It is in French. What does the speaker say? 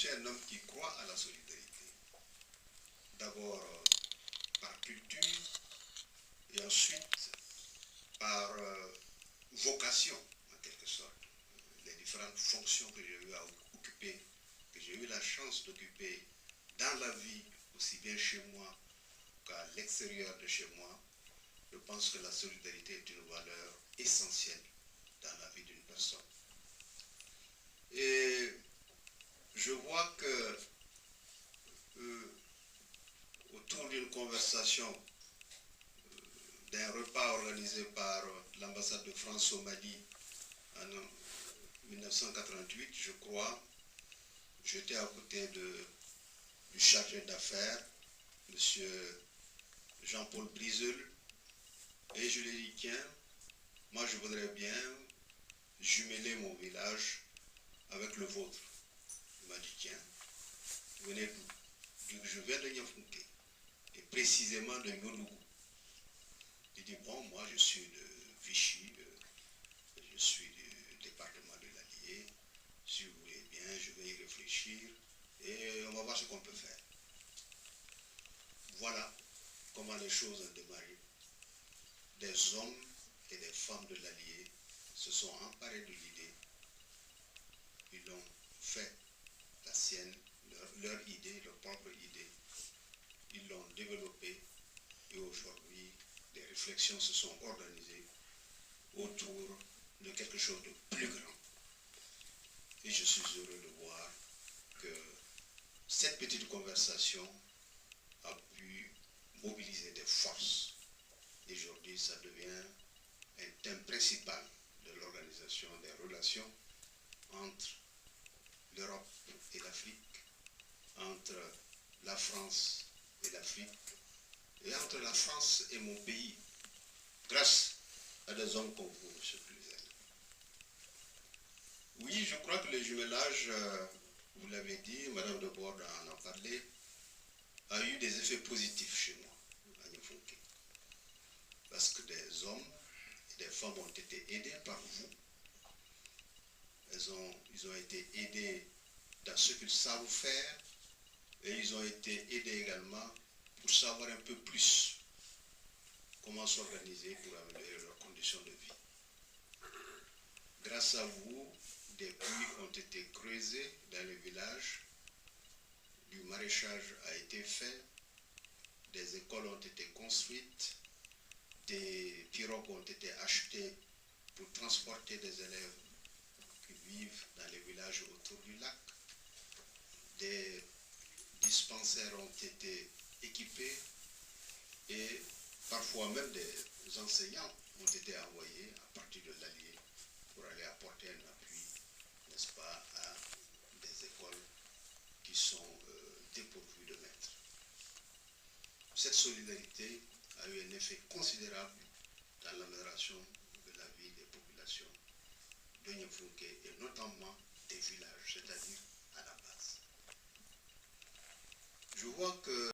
suis un homme qui croit à la solidarité. D'abord par culture et ensuite par vocation, en quelque sorte. Les différentes fonctions que j'ai eu à occuper, que j'ai eu la chance d'occuper dans la vie, aussi bien chez moi qu'à l'extérieur de chez moi, je pense que la solidarité est une valeur essentielle dans la vie d'une personne. Et je vois que autour d'une conversation, d'un repas organisé par l'ambassade de France au Mali en 1988, je crois, j'étais à côté du chargé d'affaires, M. Jean-Paul Briseul, et je lui ai dit, tiens, moi je voudrais bien jumeler mon village avec le vôtre. Il m'a dit, tiens, vous venez d'où? Je viens de Niafunké, et précisément de Nyonougou. Il dit, bon, moi je suis de Vichy, je suis du département de l'Allier, si vous voulez bien, je vais y réfléchir, et on va voir ce qu'on peut faire. Voilà comment les choses ont démarré. Des hommes et des femmes de l'Allier se sont emparés de l'idée. Ils l'ont fait la sienne, leur idée, leur propre idée. Ils l'ont développée et aujourd'hui, des réflexions se sont organisées autour de quelque chose de plus grand. Et je suis heureux de voir que cette petite conversation a pu mobiliser des forces. Et aujourd'hui, ça devient un thème principal de l'organisation des relations entre l'Europe et l'Afrique, entre la France et l'Afrique, et entre la France et mon pays, grâce à des hommes comme vous, M. Cluzel. Oui, je crois que le jumelage, vous l'avez dit, Mme de Borde en a parlé, a eu des effets positifs chez moi, à Niafunké. Parce que des hommes et des femmes ont été aidés par vous. Ils ont été aidés dans ce qu'ils savent faire et ils ont été aidés également pour savoir un peu plus comment s'organiser pour améliorer leurs conditions de vie. Grâce à vous, des puits ont été creusés dans le village, du maraîchage a été fait, des écoles ont été construites, des pirogues ont été achetées pour transporter des élèves qui vivent dans les villages autour du lac. Des dispensaires ont été équipés et parfois même des enseignants ont été envoyés à partir de l'Allier pour aller apporter un appui, n'est-ce pas, à des écoles qui sont dépourvues de maîtres. Cette solidarité a eu un effet considérable dans l'amélioration de la vie des populations de Niafunké et notamment des villages, c'est-à-dire à la base. Je vois que